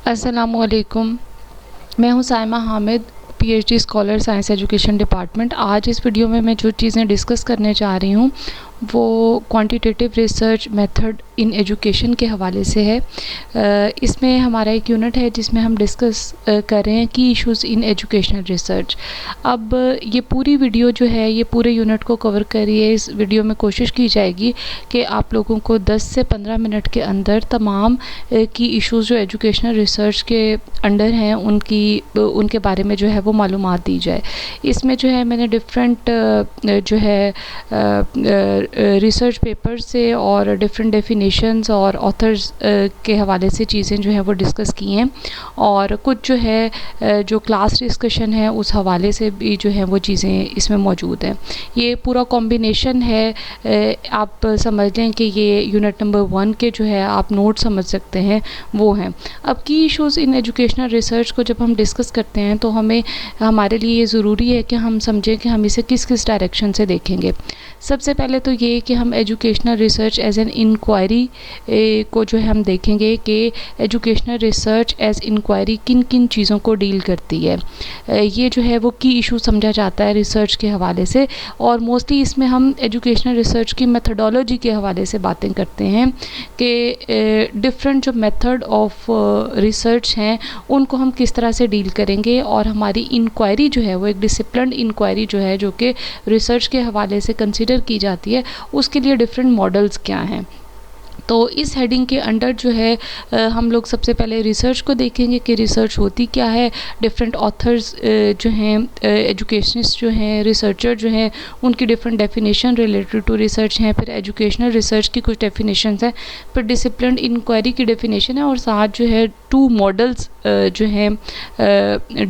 अस्सलामुअलैकुम। मैं हूँ Saima Hamid, PhD scholar science education department. आज इस वीडियो में मैं जो चीज़ें डिस्कस करने जा रही हूँ वो quantitative research method in education के हवाले से है। इसमें हमारा एक यूनिट है जिसमें हम डिस्कस कर रहे हैं की इश्यूज़ इन एजुकेशनल रिसर्च। अब ये पूरी वीडियो जो है ये पूरे यूनिट को कवर कर रही है। इस वीडियो में कोशिश की जाएगी कि आप लोगों को 10 से 15 मिनट के अंदर तमाम की इश्यूज़ जो एजुकेशनल रिसर्च के अंडर हैं उनके बारे में जो है वो मालूमात दी जाए। इसमें जो है मैंने डिफरेंट जो है रिसर्च पेपर से और डिफरेंट डेफिनेशंस और ऑथर्स के हवाले से चीज़ें जो हैं वो डिस्कस की हैं, और कुछ जो है जो क्लास डिस्कशन है उस हवाले से भी जो है वो चीज़ें इसमें मौजूद हैं। ये पूरा कॉम्बिनेशन है, आप समझ लें कि ये यूनिट नंबर 1 के जो है आप नोट समझ सकते हैं वो हैं। अब की इश्यूज़ इन एजुकेशनल रिसर्च को जब हम डिस्कस करते हैं तो हमारे लिए ये ज़रूरी है कि हम समझें कि हम इसे किस किस डायरेक्शन से देखेंगे। सबसे पहले तो ये कि हम educational research as an inquiry को जो है हम देखेंगे कि एजुकेशनल रिसर्च एज इंक्वायरी किन किन चीज़ों को डील करती है। ये जो है वो की इशू समझा जाता है रिसर्च के हवाले से, और मोस्टली इसमें हम एजुकेशनल रिसर्च की मेथडोलॉजी के हवाले से बातें करते हैं कि डिफरेंट जो मेथड ऑफ रिसर्च हैं उनको हम किस तरह से डील करेंगे, और हमारी इंक्वायरी जो है वो एक डिसिप्लिन इंक्वायरी जो है जो कि रिसर्च के हवाले से कंसिडर की जाती है उसके लिए डिफरेंट मॉडल्स क्या हैं। तो इस हेडिंग के अंडर जो है हम लोग सबसे पहले रिसर्च को देखेंगे कि रिसर्च होती क्या है। डिफरेंट ऑथर्स जो हैं, एजुकेशनिस्ट जो हैं, रिसर्चर जो हैं, उनकी different definition related to research हैं। फिर एजुकेशनल रिसर्च की कुछ डेफिनेशंस हैं, फिर डिसिप्लिन इंक्वायरी की डेफिनेशन है, और साथ जो है 2 मॉडल्स जो हैं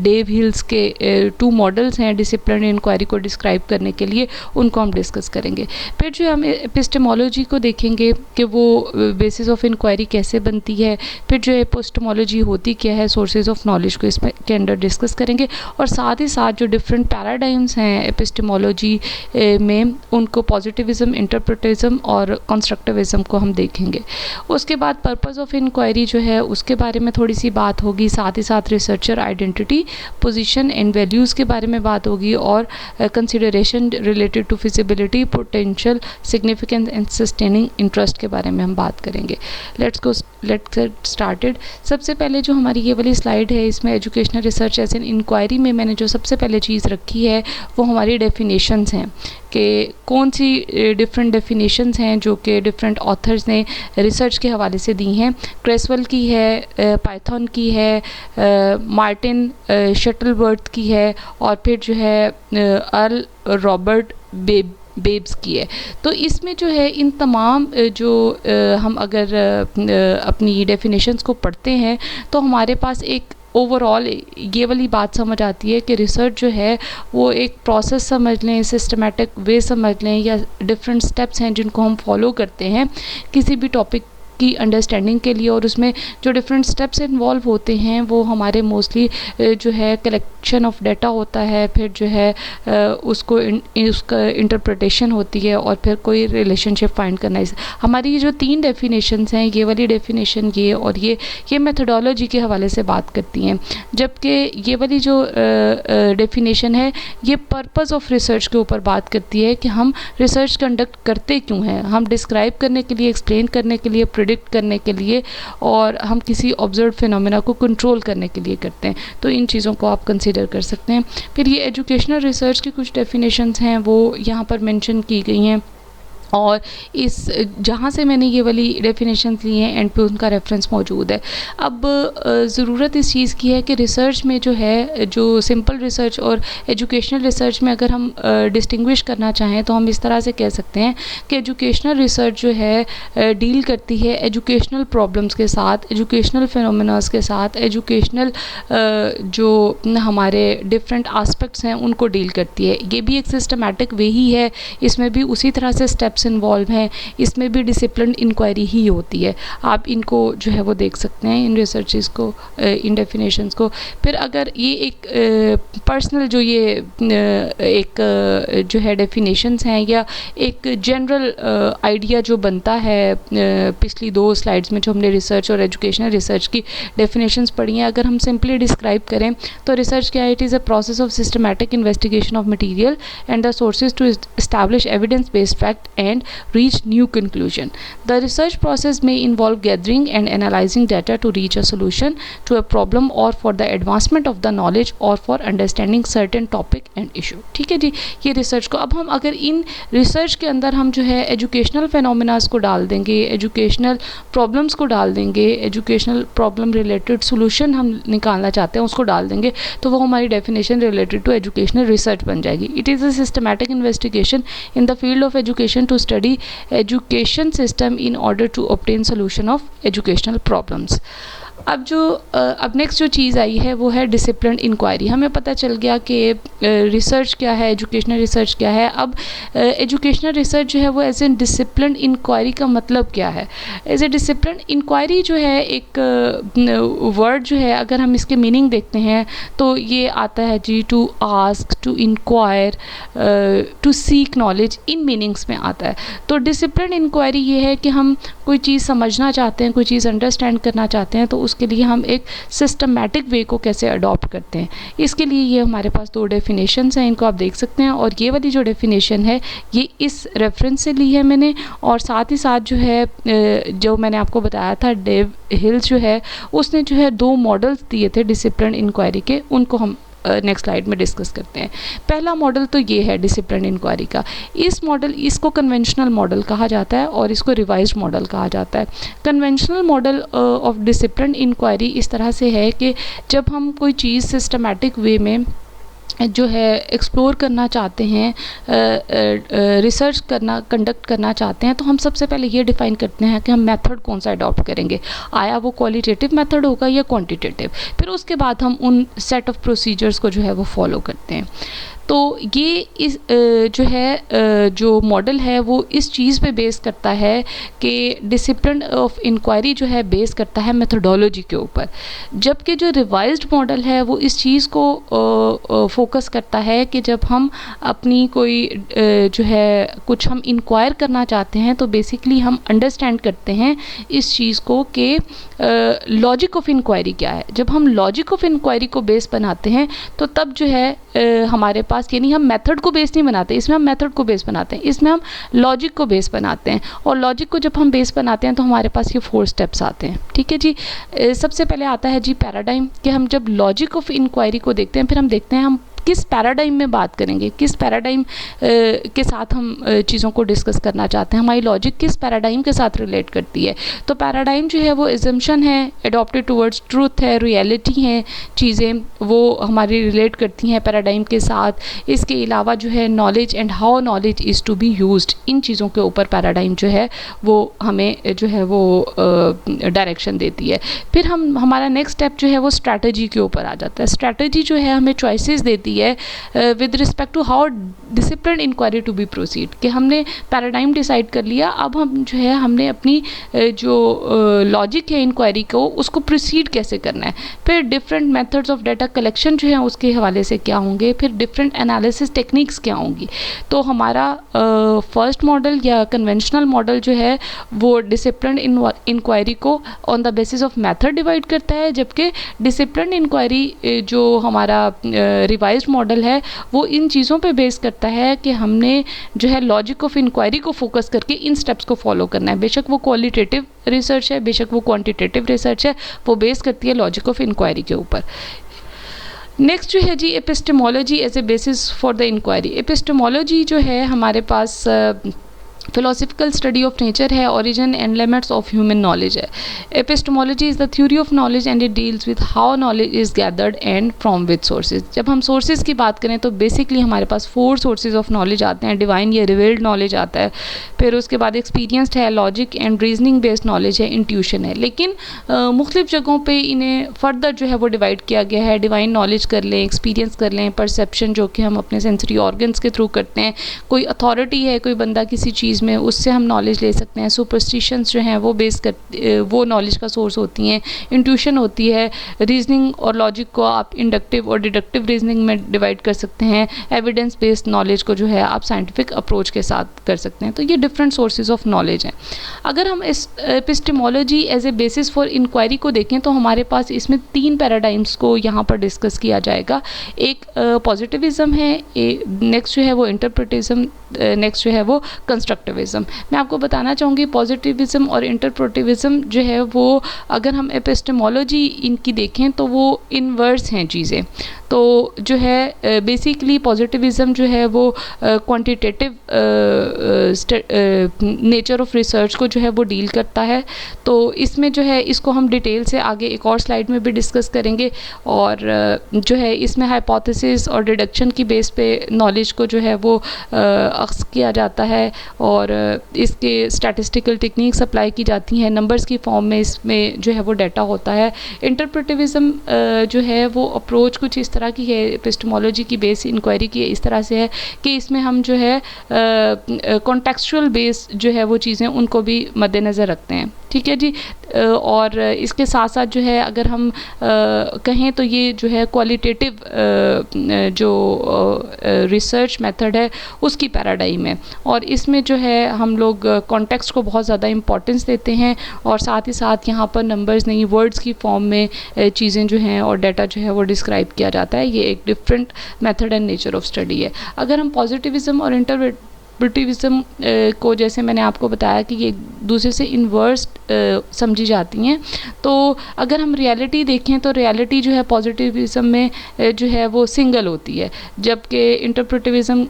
डेव हिल्स के 2 मॉडल्स हैं डिसिप्लिन इंक्वायरी को डिस्क्राइब करने के लिए, उनको हम डिस्कस करेंगे। फिर जो हम एपिस्टेमोलॉजी को देखेंगे कि वो बेसिस ऑफ इंक्वायरी कैसे बनती है। फिर जो एपिस्टेमोलॉजी होती क्या है, सोर्सेज ऑफ नॉलेज को इसमें के अंदर डिस्कस करेंगे, और साथ ही साथ जो डिफरेंट पैराडाइम्स हैं एपिस्टेमोलॉजी में उनको पॉजिटिविज्म, इंटरप्रेटिज्म और कंस्ट्रक्टिविज्म को हम देखेंगे। उसके बाद पर्पस ऑफ इंक्वायरी जो है उसके बारे में थोड़ी सी बात होगी, साथ ही साथ researcher identity, position and values के बारे में बात होगी, और consideration related to feasibility, potential, significance and sustaining interest के बारे में हम बात करेंगे। Let's get started. सबसे पहले जो हमारी ये वाली स्लाइड है इसमें educational research as an inquiry में मैंने जो सबसे पहले चीज़ रखी है वो हमारी डेफिनेशंस हैं कि कौन सी डिफरेंट डेफिनेशंस हैं जो कि डिफरेंट ऑथर्स ने रिसर्च के हवाले से दी हैं। क्रेसवेल की है, पाइथन की है, मार्टिन शटलवर्थ की है, और फिर जो है अर्ल रॉबर्ट बेब्स की है। तो इसमें जो है इन तमाम जो हम अगर अपनी डेफिनेशंस को पढ़ते हैं तो हमारे पास एक ओवरऑल ये वाली बात समझ आती है कि रिसर्च जो है वो एक प्रोसेस समझ लें, सिस्टमेटिक वे समझ लें, या डिफरेंट स्टेप्स हैं जिनको हम फॉलो करते हैं किसी भी टॉपिक की अंडरस्टैंडिंग के लिए, और उसमें जो डिफरेंट स्टेप्स इन्वॉल्व होते हैं वो हमारे मोस्टली जो है कलेक्शन ऑफ डाटा होता है, फिर जो है उसका इंटरप्रिटेशन होती है, और फिर कोई रिलेशनशिप फाइंड करना। हमारी ये जो 3 डेफिनेशंस हैं, ये वाली डेफिनेशन ये और ये मेथडोलॉजी के हवाले से बात करती हैं, जबकि ये वाली जो डेफिनेशन है ये पर्पस ऑफ रिसर्च के ऊपर बात करती है कि हम रिसर्च कंडक्ट करते क्यों हैं। हम डिस्क्राइब करने के लिए, एक्सप्लेन करने के लिए, प्रेडिक्ट करने के लिए, और हम किसी ऑब्जर्व फिनोमेना को कंट्रोल करने के लिए करते हैं। तो इन चीज़ों को आप कंसीडर कर सकते हैं। फिर ये एजुकेशनल रिसर्च की कुछ डेफिनेशंस हैं वो यहाँ पर मेंशन की गई हैं, और इस जहाँ से मैंने ये वाली डेफिनेशंस ली हैं एंड पे उनका रेफरेंस मौजूद है। अब ज़रूरत इस चीज़ की है कि रिसर्च में जो है, जो सिंपल रिसर्च और एजुकेशनल रिसर्च में अगर हम डिस्टिंग्विश करना चाहें तो हम इस तरह से कह सकते हैं कि एजुकेशनल रिसर्च जो है डील करती है एजुकेशनल प्रॉब्लम्स के साथ, एजुकेशनल फिनोमेनास के साथ, एजुकेशनल जो हमारे डिफरेंट आस्पेक्ट्स हैं उनको डील करती है। ये भी एक सिस्टमेटिक वे ही है, इसमें भी उसी तरह से स्टेप्स मेथड्स इन्वॉल्व हैं, इसमें भी डिसिप्लिन इंक्वायरी ही होती है। आप इनको जो है वो देख सकते हैं इन रिसर्चेस को, इन डेफिनेशंस को। फिर अगर ये एक पर्सनल जो ये एक जो है डेफिनेशंस हैं या एक जनरल आइडिया जो बनता है पिछली 2 स्लाइड्स में जो हमने रिसर्च और एजुकेशनल रिसर्च की डेफिनेशंस पढ़ी हैं, अगर हम सिंपली डिस्क्राइब करें तो रिसर्च क्या है? It is a process of systematic investigation of material and the sources to establish evidence-based fact and reach new conclusion. The research process may involve gathering and analyzing data to reach a solution to a problem or for the advancement of the knowledge or for understanding certain topic and issue. ठीक है जी, ये research को अब हम अगर in research के अंदर हम जो है एजुकेशनल फेनोमेनास को डाल देंगे, एजुकेशनल प्रॉब्लम्स को डाल देंगे, एजुकेशनल प्रॉब्लम रिलेटेड सोल्यूशन हम निकालना चाहते हैं उसको डाल देंगे, तो वो हमारी definition related to educational research बन जाएगी। It is a systematic investigation in the field of education to study education system in order to obtain solution of educational problems. अब नेक्स्ट जो चीज़ आई है वो है डिसिप्लिन इंक्वायरी। हमें पता चल गया कि रिसर्च क्या है, एजुकेशनल रिसर्च क्या है। अब एजुकेशनल रिसर्च जो है वो एज ए डिसिप्लिन इंक्वायरी का मतलब क्या है? एज ए डिसिप्लिन इंक्वायरी जो है एक वर्ड जो है, अगर हम इसके मीनिंग देखते हैं तो ये आता है जी to ask, to inquire, to seek knowledge, in meanings में आता है। तो डिसिप्लिन इंक्वायरी ये है कि हम कोई चीज़ समझना चाहते हैं, कोई चीज़ अंडरस्टैंड करना चाहते हैं, तो उसके लिए हम एक सिस्टमैटिक वे को कैसे अडॉप्ट करते हैं। इसके लिए ये हमारे पास 2 डेफिनेशंस हैं, इनको आप देख सकते हैं। और ये वाली जो डेफिनेशन है ये इस रेफरेंस से ली है मैंने, और साथ ही साथ जो है जो मैंने आपको बताया था डेव हिल्स जो है उसने जो है 2 मॉडल्स दिए थे डिसिप्लिन इंक्वायरी के, उनको हम नेक्स्ट स्लाइड में डिस्कस करते हैं। पहला मॉडल तो ये है डिसिप्लिन इंक्वायरी का। इसको कन्वेंशनल मॉडल कहा जाता है और इसको रिवाइज्ड मॉडल कहा जाता है। Conventional model of discipline inquiry इस तरह से है कि जब हम कोई चीज़ सिस्टमैटिक वे में जो है एक्सप्लोर करना चाहते हैं, रिसर्च कंडक्ट करना चाहते हैं, तो हम सबसे पहले ये डिफ़ाइन करते हैं कि हम मेथड कौन सा अडॉप्ट करेंगे। आया वो क्वालिटेटिव मेथड होगा या क्वांटिटेटिव। फिर उसके बाद हम उन सेट ऑफ प्रोसीजर्स को जो है वो फॉलो करते हैं। तो ये इस जो है जो मॉडल है वो इस चीज़ पे बेस करता है कि डिसिप्लिन ऑफ इंक्वायरी जो है बेस करता है मेथडोलॉजी के ऊपर, जबकि जो रिवाइज्ड मॉडल है वो इस चीज़ को फोकस करता है कि जब हम अपनी कोई जो है कुछ हम इंक्वायर करना चाहते हैं तो बेसिकली हम अंडरस्टैंड करते हैं इस चीज़ को कि लॉजिक ऑफ इंक्वायरी क्या है। जब हम लॉजिक ऑफ इंक्वायरी को बेस बनाते हैं तो तब जो है हमारे पास, यानी हम मेथड को बेस नहीं बनाते, इसमें हम मेथड को बेस बनाते हैं, इसमें हम लॉजिक को बेस बनाते हैं। और लॉजिक को जब हम बेस बनाते हैं तो हमारे पास ये 4 स्टेप्स आते हैं। ठीक है जी। सबसे पहले आता है जी पैराडाइम, कि हम जब लॉजिक ऑफ इंक्वायरी को देखते हैं फिर हम देखते हैं हम किस पैराडाइम में बात करेंगे, किस पैराडाइम के साथ हम चीज़ों को डिस्कस करना चाहते हैं, हमारी लॉजिक किस पैराडाइम के साथ रिलेट करती है। तो पैराडाइम जो है वो एजम्पशन है, एडॉप्टेड टुवर्ड्स ट्रूथ है, रियलिटी है, चीज़ें वो हमारी रिलेट करती हैं पैराडाइम के साथ। इसके अलावा जो है knowledge and how knowledge is to be used, इन चीज़ों के ऊपर पैराडाइम जो है वो हमें जो है वो डायरेक्शन देती है। फिर हमारा नेक्स्ट स्टेप जो है वो स्ट्रैटेजी के ऊपर आ जाता है। स्ट्रैटेजी जो है हमें चॉइसेस देती है with respect to how discipline inquiry to be proceed, कि हमने पैराडाइम डिसाइड कर लिया, अब हम जो है हमने अपनी जो लॉजिक है इंक्वायरी को उसको प्रोसीड कैसे करना है। फिर different methods of data collection जो है उसके हवाले से क्या होंगे, फिर डिफरेंट एनालिसिस टेक्निक्स क्या होंगी। तो हमारा फर्स्ट मॉडल या कन्वेंशनल मॉडल जो है वो डिसिप्लिन इंक्वायरी को on the basis of method divide करता है, जबकि डिसिप्लिन इंक्वायरी जो हमारा रिवाइज मॉडल है वो इन चीज़ों पे बेस करता है कि हमने जो है लॉजिक ऑफ इंक्वायरी को फोकस करके इन स्टेप्स को फॉलो करना है। बेशक वो क्वालिटेटिव रिसर्च है, बेशक वो क्वांटिटेटिव रिसर्च है, वो बेस करती है लॉजिक ऑफ इंक्वायरी के ऊपर। नेक्स्ट जो है जी epistemology as a basis for the inquiry. Epistemology जो है हमारे पास फिलोसफिकल स्टडी ऑफ नेचर है, origin and limits of human knowledge है। Epistemology is the theory of knowledge and it deals with how knowledge is gathered and from with sources. जब हम sources की बात करें तो बेसिकली हमारे पास 4 सोर्सेज ऑफ नॉलेज आते हैं। डिवाइन या रिवील्ड नॉलेज आता है, फिर उसके बाद एक्सपीरियंस्ड है, logic and reasoning based knowledge है, इंट्यूशन है। लेकिन मुख्तलिफ जगहों पर इन्हें फर्दर जो है वो डिवाइड किया गया है। डिवाइन नॉलेज कर लें, एक्सपीरियंस कर लें, परसेप्शन जो कि हम अपने सेंसरी ऑर्गन्स के थ्रू करते हैं, कोई अथॉरिटी है, कोई बंदा किसी चीज़ चीज़ में, उससे हम नॉलेज ले सकते हैं। सुपरस्टिशंस जो हैं वो नॉलेज का सोर्स होती हैं। इंट्यूशन होती है। रीजनिंग और लॉजिक को आप इंडक्टिव और डिडक्टिव रीजनिंग में डिवाइड कर सकते हैं। एविडेंस बेस्ड नॉलेज को जो है आप साइंटिफिक अप्रोच के साथ कर सकते हैं। तो ये डिफरेंट सोर्सेज ऑफ नॉलेज हैं। अगर हम इस epistemology as a basis for inquiry को देखें तो हमारे पास इसमें 3 पैराडाइम्स को यहाँ पर डिस्कस किया जाएगा। एक पॉजिटिविज्म है, नेक्स्ट जो है वो इंटरप्रेटिज्म, नेक्स्ट जो है वो कंस्ट्रक्टिविज्म। मैं आपको बताना चाहूँगी पॉजिटिविज्म और इंटरप्रेटिविज्म जो है वो अगर हम एपिस्टेमोलॉजी इनकी देखें तो वो इनवर्स हैं चीज़ें। तो जो है बेसिकली पॉजिटिविज्म जो है वो क्वांटिटेटिव नेचर ऑफ रिसर्च को जो है वो डील करता है। तो इसमें जो है इसको हम डिटेल से आगे एक और स्लाइड में भी डिस्कस करेंगे। और जो है इसमें हाइपोथेसिस और डिडक्शन की बेस पे नॉलेज को जो है वो अक्स किया जाता है और इसके स्टैटिस्टिकल टेक्निक्स अप्लाई की जाती हैं, नंबर्स की फॉर्म में इसमें जो है वो डाटा होता है। इंटरप्रेटिविज्म जो है वो अप्रोच कुछ इस तरह की है, एपिस्टेमोलॉजी की बेस इंक्वायरी की इस तरह से है कि इसमें हम जो है कॉन्टेक्सचुअल बेस जो है वो चीज़ें उनको भी मद्देनज़र रखते हैं। ठीक है जी। और इसके साथ साथ जो है अगर हम कहें तो ये जो है क्वालिटेटिव जो रिसर्च मेथड है उसकी पैराडाइम है। और इसमें जो है हम लोग कॉन्टेक्स्ट को बहुत ज़्यादा इम्पोर्टेंस देते हैं और साथ ही साथ यहाँ पर नंबर्स नहीं वर्ड्स की फॉर्म में चीज़ें जो हैं और डाटा जो है वो डिस्क्राइब किया जाता है। ये एक different method and nature of study है। अगर हम पॉजिटिविज्म और इंटरप्रेटिविज्म को जैसे मैंने आपको बताया कि ये दूसरे से इन्वर्स समझी जाती हैं। तो अगर हम रियलिटी देखें तो रियलिटी जो है पॉजिटिविज्म में जो है वो सिंगल होती है, जबकि इंटरप्रेटिविज्म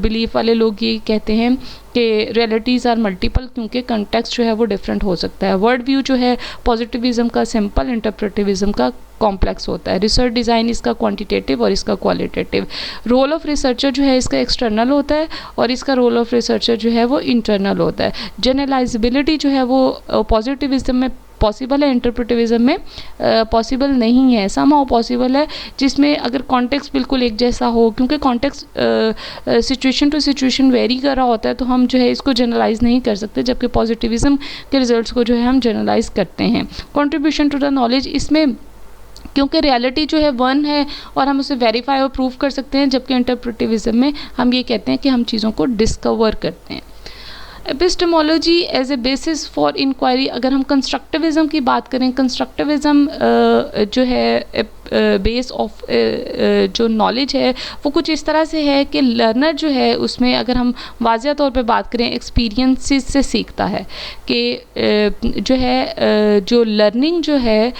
बिलीफ वाले लोग ये कहते हैं कि रियलिटीज़ आर मल्टीपल क्योंकि कंटेक्स्ट जो है वो डिफरेंट हो सकता है। वर्ड व्यू जो है पॉजिटिविज्म का सिंपल, इंटरप्रेटिविज्म का कॉम्प्लेक्स होता है। रिसर्च डिज़ाइन इसका क्वांटिटेटिव और इसका क्वालिटेटिव। रोल ऑफ रिसर्चर जो है इसका एक्सटर्नल होता है और इसका रोल ऑफ रिसर्चर जो है वो इंटरनल होता है। जनरलाइजेबिलिटी जो है वो पॉजिटिविज्म में पॉसिबल है, इंटरप्रेटिविज्म में पॉसिबल नहीं है। समहाउ पॉसिबल है जिसमें अगर कॉन्टेक्स्ट बिल्कुल एक जैसा हो, क्योंकि context situation to situation vary कर रहा होता है तो हम जो है इसको जनरलाइज नहीं कर सकते, जबकि पॉजिटिविज्म के रिजल्ट्स को जो है हम जनरलाइज करते हैं। कंट्रीब्यूशन टू द नॉलेज, इसमें क्योंकि रियलिटी जो है वन है और हम उसे वेरीफाई और प्रूव कर सकते हैं, जबकि इंटरप्रेटिविज्म में हम ये कहते हैं कि हम चीज़ों को डिस्कवर करते हैं। Epistemology as a basis for inquiry, अगर हम कंस्ट्रक्टिविज्म की बात करें, कंस्ट्रक्टिविज्म जो है बेस ऑफ जो नॉलेज है वो कुछ इस तरह से है कि लर्नर जो है उसमें अगर हम वाज़िया तौर पे बात करें एक्सपीरियंसेस से सीखता है कि जो है जो लर्निंग जो है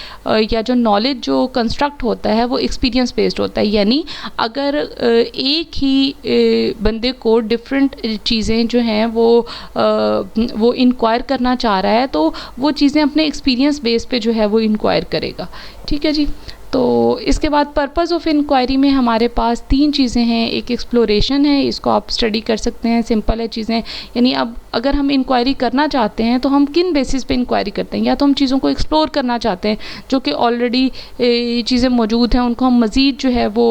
या जो नॉलेज जो कंस्ट्रक्ट होता है वो एक्सपीरियंस बेस्ड होता है। यानी अगर एक ही बंदे को डिफरेंट चीज़ें जो हैं वो इंक्वायर करना चाह रहा है तो वो चीज़ें अपने एक्सपीरियंस बेस पे जो है वो इंक्वायर करेगा। ठीक है जी। तो इसके बाद पर्पस ऑफ इंक्वायरी में हमारे पास 3 चीज़ें हैं। एक एक्सप्लोरेशन है, इसको आप स्टडी कर सकते हैं, सिंपल है चीज़ें। यानी अब अगर हम इंक्वायरी करना चाहते हैं तो हम किन बेसिस पे इंक्वायरी करते हैं, या तो हम चीज़ों को एक्सप्लोर करना चाहते हैं जो कि ऑलरेडी चीज़ें मौजूद हैं, उनको हम मज़ीद जो है वो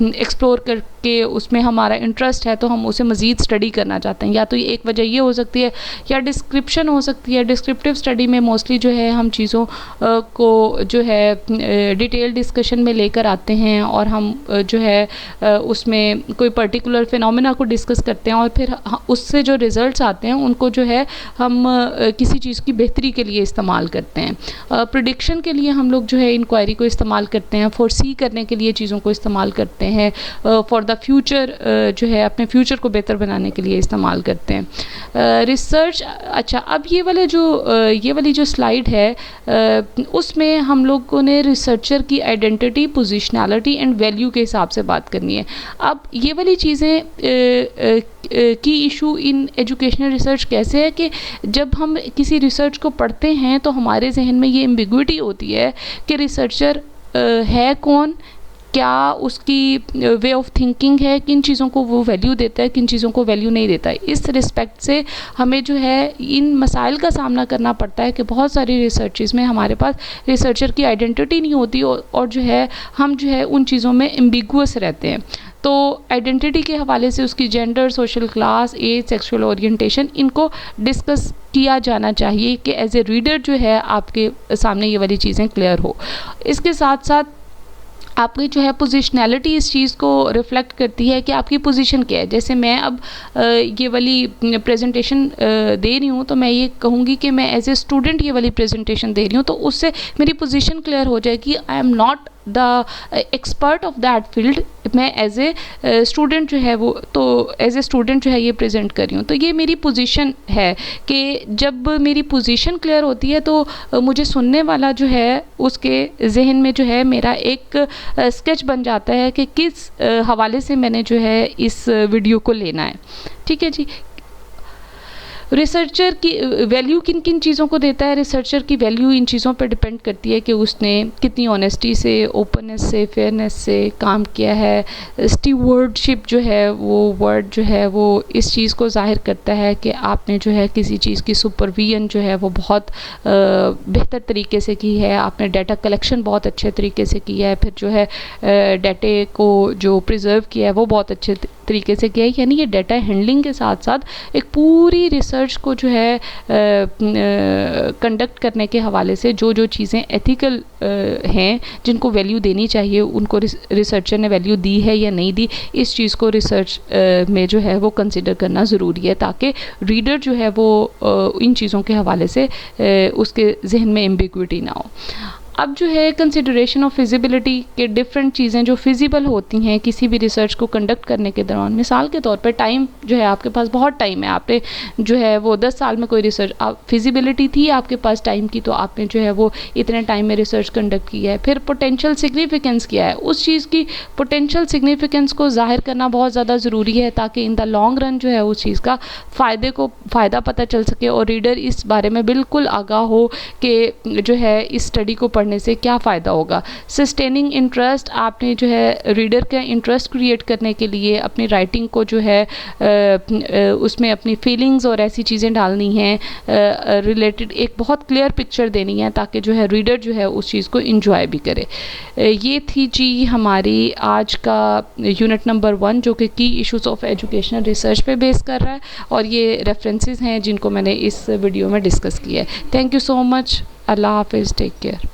एक्सप्लोर करके उसमें हमारा इंटरेस्ट है तो हम उसे मज़ीद स्टडी करना चाहते हैं। या तो एक वजह ये हो सकती है, या डिस्क्रिप्शन हो सकती है। डिस्क्रिप्टिव स्टडी में मोस्टली जो है हम चीज़ों को जो है डिटेल डिस्कशन में लेकर आते हैं और हम जो है उसमें कोई पर्टिकुलर फिनोमेना को डिस्कस करते हैं और फिर उससे जो रिज़ल्ट्स आते हैं उनको जो है हम किसी चीज़ की बेहतरी के लिए इस्तेमाल करते हैं। प्रेडिक्शन के लिए हम लोग जो है इंक्वायरी को इस्तेमाल करते हैं, फोरसी करने के लिए चीज़ों को इस्तेमाल करते हैं, फॉर द फ्यूचर जो है अपने फ्यूचर को बेहतर बनाने के लिए इस्तेमाल करते हैं। रिसर्च, अच्छा अब ये वाली जो स्लाइड है उसमें हम लोगों ने रिसर्चर की आइडेंटिटी, पोजिशनैलिटी एंड वैल्यू के हिसाब से बात करनी है। अब ये वाली चीज़ें की इशू इन एजुकेशनल रिसर्च कैसे है कि जब हम किसी रिसर्च को पढ़ते हैं तो हमारे जहन में ये एम्बिग्विटी होती है कि रिसर्चर है कौन, क्या उसकी वे ऑफ थिंकिंग है, किन चीज़ों को वो वैल्यू देता है, किन चीज़ों को वैल्यू नहीं देता है। इस रिस्पेक्ट से हमें जो है इन मसाइल का सामना करना पड़ता है कि बहुत सारी रिसर्चेस में हमारे पास रिसर्चर की आइडेंटिटी नहीं होती और जो है हम जो है उन चीज़ों में एम्बिगुअस रहते हैं। तो आइडेंटिटी के हवाले से उसकी gender, social class, age, sexual orientation, इनको डिस्कस किया जाना चाहिए कि एज ए रीडर जो है आपके सामने ये वाली चीज़ें क्लियर हो। इसके साथ साथ आपकी जो है पोजिशनैलिटी इस चीज़ को रिफ्लेक्ट करती है कि आपकी पोजीशन क्या है। जैसे मैं अब ये वाली प्रेजेंटेशन दे रही हूँ तो मैं ये कहूँगी कि मैं एज ए स्टूडेंट ये वाली प्रेजेंटेशन दे रही हूँ, तो उससे मेरी पोजीशन क्लियर हो जाएगी। I am not the expert of that field, मैं एज ए स्टूडेंट जो है वो तो एज ए स्टूडेंट जो है ये प्रेजेंट कर रही हूँ। तो ये मेरी पोजीशन है कि जब मेरी पोजीशन क्लियर होती है तो मुझे सुनने वाला जो है उसके जहन में जो है मेरा एक स्केच बन जाता है कि किस हवाले से मैंने जो है इस वीडियो को लेना है। ठीक है जी। रिसर्चर की वैल्यू किन किन चीज़ों को देता है? रिसर्चर की वैल्यू इन चीज़ों पर डिपेंड करती है कि उसने कितनी ऑनेस्टी से, ओपननेस से, फेयरनेस से काम किया है। स्टीवर्डशिप जो है वो वर्ड जो है वो इस चीज़ को ज़ाहिर करता है कि आपने जो है किसी चीज़ की सुपरविजन जो है वो बहुत बेहतर तरीके से की है, आपने डाटा कलेक्शन बहुत अच्छे तरीके से किया है, फिर जो है डाटे को जो प्रिजर्व किया है वो बहुत अच्छे तरीके से किया है। यानी ये डाटा हैंडलिंग के साथ साथ एक पूरी रिसर्च को जो है कंडक्ट करने के हवाले से जो जो चीज़ें एथिकल हैं, जिनको वैल्यू देनी चाहिए, उनको रिसर्चर ने वैल्यू दी है या नहीं दी, इस चीज़ को रिसर्च में जो है वो कंसिडर करना ज़रूरी है ताकि रीडर जो है वो इन चीज़ों के हवाले से उसके जहन में एम्बिग्विटी ना हो। अब जो है कंसिडरेशन ऑफ फिजिबिलिटी के डिफरेंट चीज़ें जो फिजिबल होती हैं किसी भी रिसर्च को कंडक्ट करने के दौरान, मिसाल के तौर पे टाइम जो है, आपके पास बहुत टाइम है, आपने जो है वो 10 साल में कोई रिसर्च, फिजिबिलिटी थी आपके पास टाइम की, तो आपने जो है वो इतने टाइम में रिसर्च कंडक्ट किया है। फिर पोटेंशियल सिग्निफिकेंस किया है, उस चीज़ की पोटेंशियल सिग्निफिकेंस को जाहिर करना बहुत ज़्यादा ज़रूरी है ताकि इन द लॉन्ग रन जो है उस चीज़ का फ़ायदा पता चल सके और रीडर इस बारे में बिल्कुल आगाह हो कि जो है इस स्टडी को पढ़ने से क्या फ़ायदा होगा। सस्टेनिंग इंटरेस्ट, आपने जो है रीडर का इंटरेस्ट क्रिएट करने के लिए अपनी राइटिंग को जो है उसमें अपनी फीलिंग्स और ऐसी चीज़ें डालनी हैं, रिलेटेड एक बहुत क्लियर पिक्चर देनी है ताकि जो है रीडर जो है उस चीज़ को इंजॉय भी करे। ये थी जी हमारी आज का यूनिट नंबर 1 जो कि की इश्यूज़ ऑफ एजुकेशनल रिसर्च पे बेस कर रहा है और ये रेफरेंसेस हैं जिनको मैंने इस वीडियो में डिस्कस किया है। Thank you so much. अल्लाह हाफिज़, टेक केयर।